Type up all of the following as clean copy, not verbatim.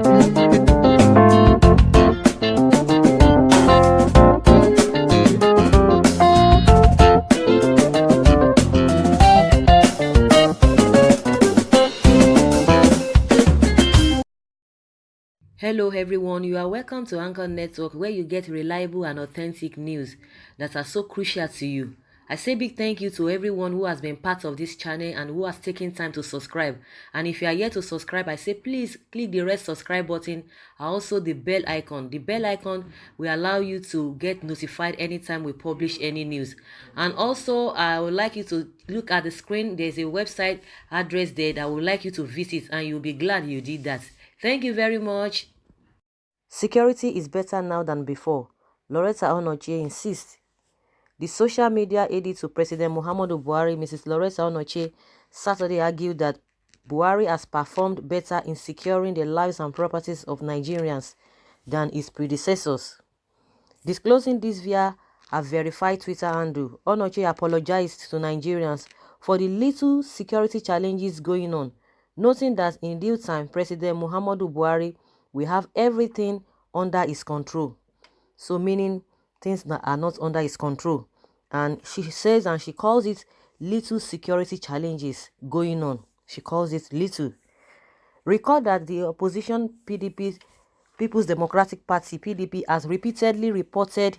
Hello everyone, you are welcome to Anchor Network where you get reliable and authentic news that are so crucial to you. I say big thank you to everyone who has been part of this channel and who has taken time to subscribe. And if you are yet to subscribe, I say please click the red subscribe button and also the bell icon. The bell icon will allow you to get notified anytime we publish any news. And also, I would like you to look at the screen. There's a website address there that I would like you to visit and you'll be glad you did that. Thank you very much. Security is better now than before, Loretta Onochie insists. The social media aide to President Muhammadu Buhari, Mrs. Loretta Onochie, Saturday argued that Buhari has performed better in securing the lives and properties of Nigerians than his predecessors. Disclosing this via a verified Twitter handle, Onochie apologized to Nigerians for the little security challenges going on, noting that in due time, President Muhammadu Buhari will have everything under his control. So meaning things that are not under his control. And she says, and she calls it little security challenges going on. She calls it little. Recall that the opposition PDP, People's Democratic Party, PDP, has repeatedly reported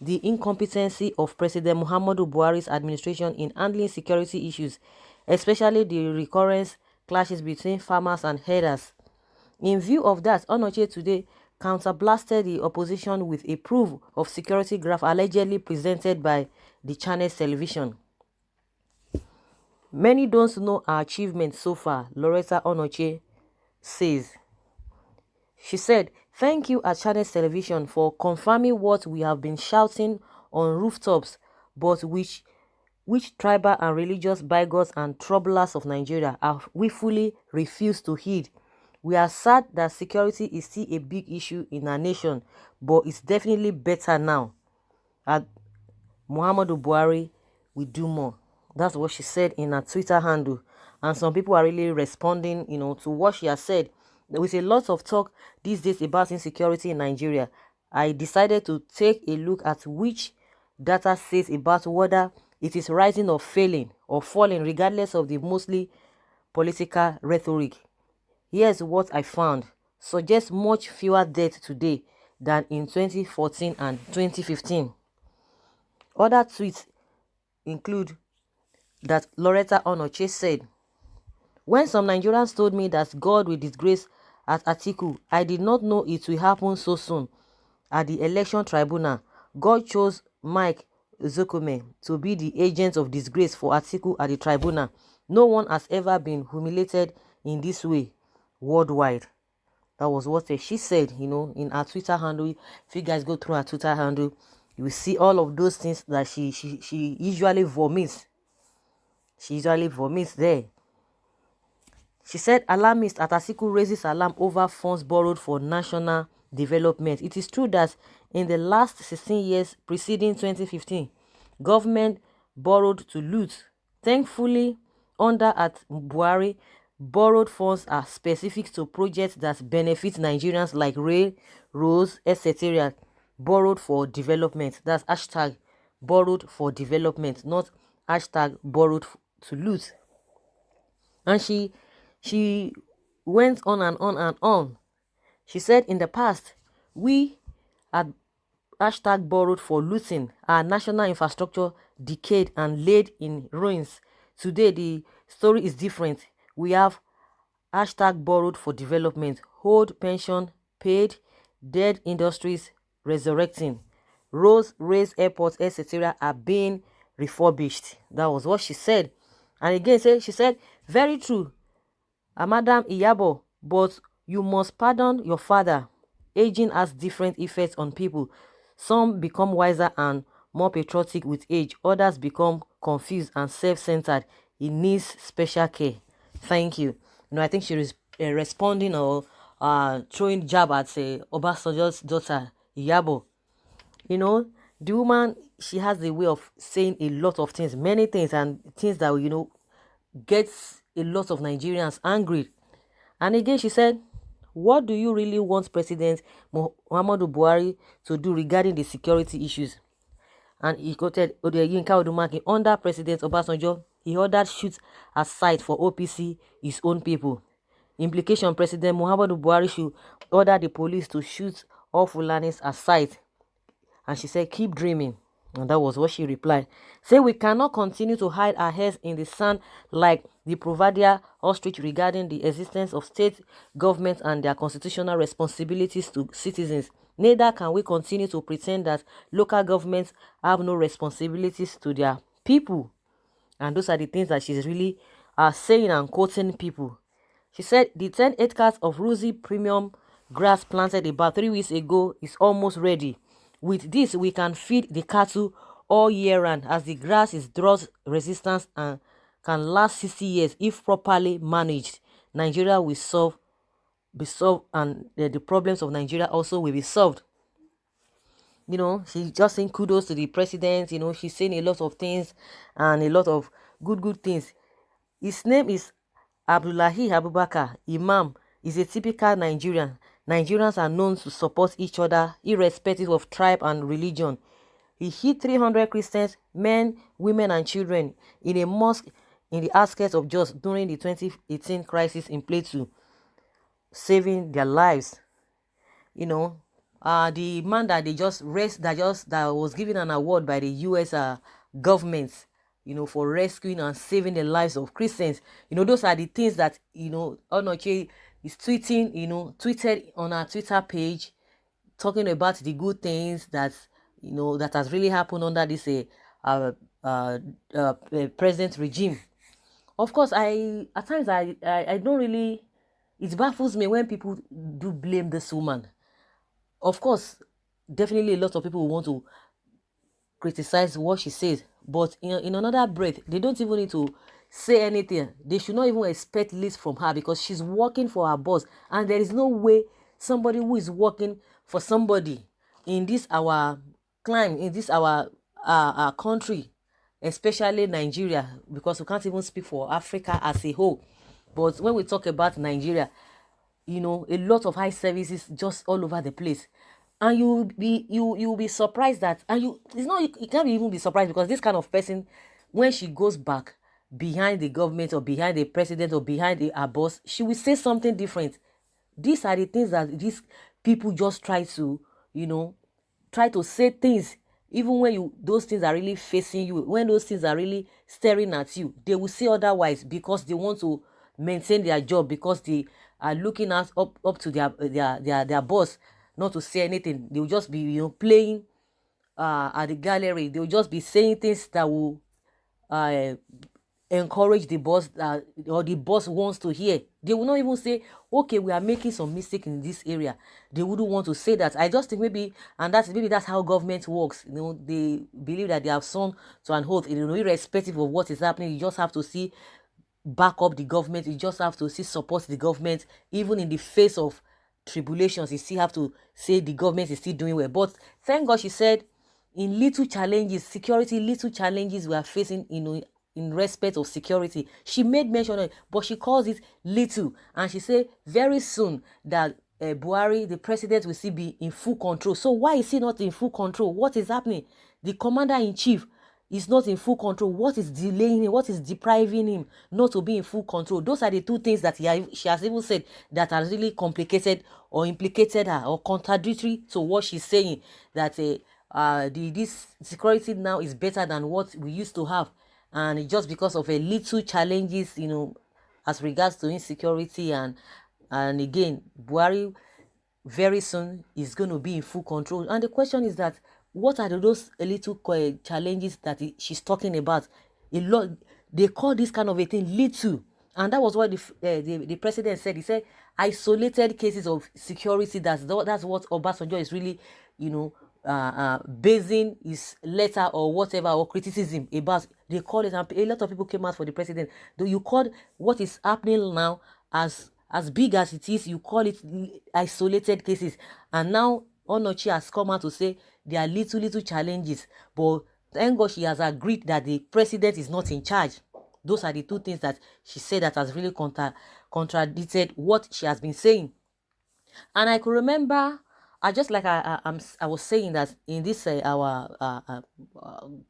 the incompetency of President Muhammadu Buhari's administration in handling security issues, especially the recurrent clashes between farmers and herders. In view of that, Onochie today counterblasted the opposition with a proof of security graph allegedly presented by the channel's television. Many don't know our achievements so far, Loretta Onochie says. She said, "Thank you at Channels Television for confirming what we have been shouting on rooftops, but which tribal and religious bigots and troublers of Nigeria have willfully refused to heed. We are sad that security is still a big issue in our nation, but it's definitely better now. And Muhammadu Buhari will do more." That's what she said in her Twitter handle. And some people are really responding, to what she has said. There is a lot of talk these days about insecurity in Nigeria. I decided to take a look at which data says about whether it is rising or failing or falling regardless of the mostly political rhetoric. Here's what I found. Suggests much fewer deaths today than in 2014 and 2015. Other tweets include that Loretta Onochie said, "When some Nigerians told me that God will disgrace at Atiku, I did not know it will happen so soon. At the election tribunal, God chose Mike Zokome to be the agent of disgrace for Atiku at the tribunal. No one has ever been humiliated in this way worldwide." That was what she said, in her Twitter handle. If you guys go through her Twitter handle, you will see all of those things that she usually vomits. She usually vomits there. She said, "Alarmist at Atiku raises alarm over funds borrowed for national development. It is true that in the last 16 years preceding 2015, government borrowed to loot. Thankfully, under at Buhari, borrowed funds are specific to projects that benefit Nigerians like rail, roads, etc. Borrowed for development." That's hashtag borrowed for development, not hashtag borrowed to loot. And she went on and on and on. She said, "In the past, we had hashtag borrowed for looting. Our national infrastructure decayed and laid in ruins. Today, the story is different. We have hashtag borrowed for development. Old pension paid, dead industries resurrecting. Roads, rails, airports, etc. are being refurbished." That was what she said. And again, she said, "Very true, Madam Iyabo, but you must pardon your father. Aging has different effects on people. Some become wiser and more patriotic with age. Others become confused and self-centered. He needs special care. Thank you." I think she is responding or throwing jab at Obasanjo's daughter, Iyabo. The woman, she has a way of saying a lot of things, many things, and things that, gets a lot of Nigerians angry. And again, she said, what do you really want President Muhammadu Buhari to do regarding the security issues? And he quoted Yinka Odumaki, under President Obasanjo, he ordered shoot aside for OPC, his own people. Implication, President Muhammadu Buhari should order the police to shoot all Fulanis aside. And she said, keep dreaming. And that was what she replied. Say, we cannot continue to hide our heads in the sand like the proverbial ostrich regarding the existence of state governments and their constitutional responsibilities to citizens. Neither can we continue to pretend that local governments have no responsibilities to their people. And those are the things that she's really saying and quoting people. She said the 10 acres of rosy premium grass planted about 3 weeks ago is almost ready. With this, we can feed the cattle all year round, as the grass is drought resistant and can last 60 years if properly managed. Nigeria will be solved, and the problems of Nigeria also will be solved. You know, she's just saying kudos to the president. You know, she's saying a lot of things and a lot of good things. His name is Abdullahi Abubakar. Imam is a typical Nigerian. Nigerians are known to support each other irrespective of tribe and religion. He hit 300 Christians, men, women and children in a mosque in the outskirts of Jos during the 2018 crisis in Plateau, saving their lives. You know, the man that they just raised, that was given an award by the US government, you know, for rescuing and saving the lives of Christians. You know, those are the things that, you know, Onochie is tweeting, you know, tweeted on her Twitter page, talking about the good things that, you know, that has really happened under this present regime. Of course, at times I don't really, it baffles me when people do blame this woman. Of course, definitely a lot of people want to criticize what she says, but in another breath, they don't even need to say anything. They should not even expect list from her, because she's working for her boss, and there is no way somebody who is working for somebody in this our climb, in this our country, especially Nigeria, because we can't even speak for Africa as a whole. But when we talk about Nigeria, you know, a lot of high services just all over the place, and you'll be surprised that, and it's not, you can't even be surprised, because this kind of person, when she goes back behind the government or behind the president or behind her boss, she will say something different. These are the things that these people just try to, you know, try to say things, even when those things are really facing you, when those things are really staring at you, they will say otherwise, because they want to maintain their job, because they are looking up to their boss not to say anything. They will just be, you know, playing at the gallery. They will just be saying things that will encourage the boss, or the boss wants to hear. They will not even say, okay, we are making some mistake in this area. They wouldn't want to say that. I just think maybe, and that's how government works. You know, they believe that they have sworn to an oath, you know, irrespective of what is happening. You just have to see, back up the government. You just have to see, support the government, even in the face of tribulations. You still have to say the government is still doing well. But thank God, she said, in little challenges, security, little challenges we are facing, you know, in respect of security, she made mention of it, but she calls it little, and she said very soon that Buhari, the president, will still be in full control. So why is he not in full control? What is happening? The commander-in-chief is not in full control. What is delaying him? What is depriving him not to be in full control? Those are the two things that she has even said that has really complicated or implicated her, or contradictory to what she's saying, that this security now is better than what we used to have, and just because of a little challenges, you know, as regards to insecurity. And again, Buhari very soon is going to be in full control. And the question is that, what are those little challenges that she's talking about? A lot, they call this kind of a thing little, and that was what the president said. He said isolated cases of security. That's what Obasanjo is really, you know, basing his letter or whatever, or criticism about. They call it, and a lot of people came out for the president. Though you called what is happening now as big as it is, you call it isolated cases. And now Onochie has come out to say there are little challenges, but thank God she has agreed that the president is not in charge. Those are the two things that she said that has really contradicted what she has been saying. And I could remember, I just like I was saying that in this our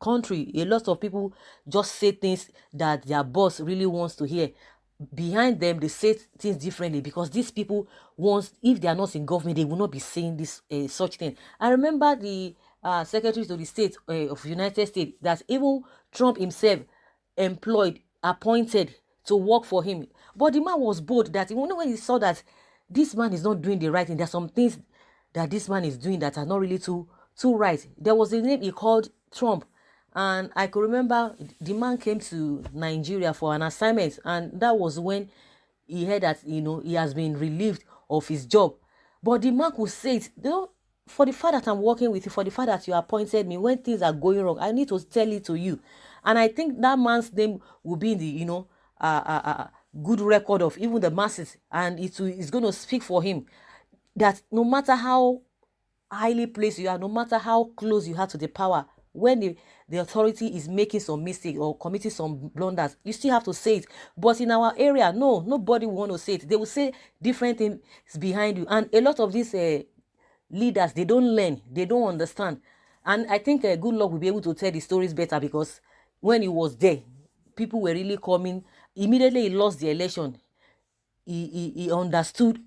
country, a lot of people just say things that their boss really wants to hear. Behind them, they say things differently because these people want, if they are not in government, they will not be saying this such thing. I remember the secretary to the state of United States that even Trump himself employed, appointed to work for him. But the man was bold that even when he saw that this man is not doing the right thing, there are some things that this man is doing that are not really too right. There was a name he called Trump, and I could remember the man came to Nigeria for an assignment, and that was when he heard that he has been relieved of his job. But the man could say it, for the fact that I'm working with you, for the fact that you appointed me, when things are going wrong, I need to tell it to you. And I think that man's name will be in the good record of even the masses, and it's going to speak for him, that no matter how highly placed you are, no matter how close you are to the power, when the authority is making some mistake or committing some blunders, you still have to say it. But in our area, no, nobody will want to say it. They will say different things behind you. And a lot of these leaders, they don't learn, they don't understand. And I think Good Luck will be able to tell the stories better, because when he was there, people were really coming. Immediately he lost the election, he understood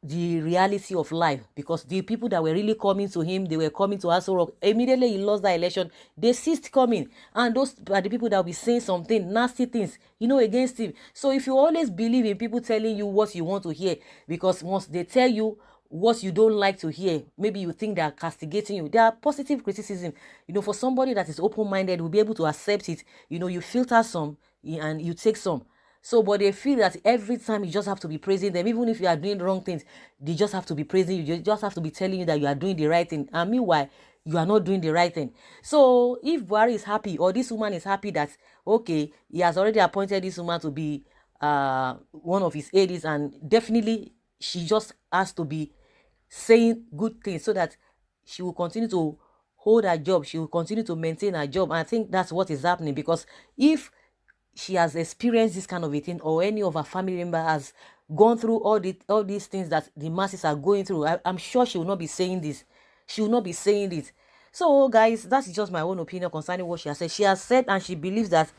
the reality of life, because the people that were really coming to him, they were coming to Aso Rock. Immediately he lost the election, they ceased coming, and those are the people that will be saying something nasty things against him. So if you always believe in people telling you what you want to hear, because once they tell you what you don't like to hear, maybe you think they are castigating you. There are positive criticism, for somebody that is open-minded will be able to accept it. You filter some and you take some. So, but they feel that every time you just have to be praising them, even if you are doing wrong things, they just have to be praising you. They just have to be telling you that you are doing the right thing. And meanwhile, you are not doing the right thing. So, if Buhari is happy, or this woman is happy that, okay, he has already appointed this woman to be one of his aides, and definitely she just has to be saying good things so that she will continue to hold her job. She will continue to maintain her job. And I think that's what is happening, because if she has experienced this kind of a thing, or any of her family member has gone through all these things that the masses are going through, I'm sure she will not be saying this. She will not be saying it. So, guys, that's just my own opinion concerning what she has said. She has said, and she believes that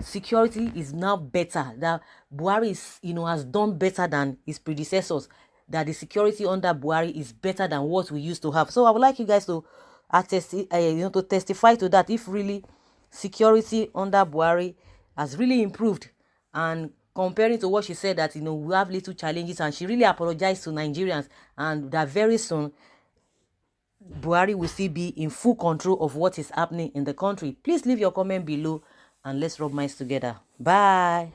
security is now better. That Buhari is, has done better than his predecessors. That the security under Buhari is better than what we used to have. So, I would like you guys to to testify to that, if really security under Buhari has really improved. And comparing to what she said, that we have little challenges, and she really apologized to Nigerians, and that very soon Buhari will still be in full control of what is happening in the country. Please leave your comment below, and let's rub minds together. Bye.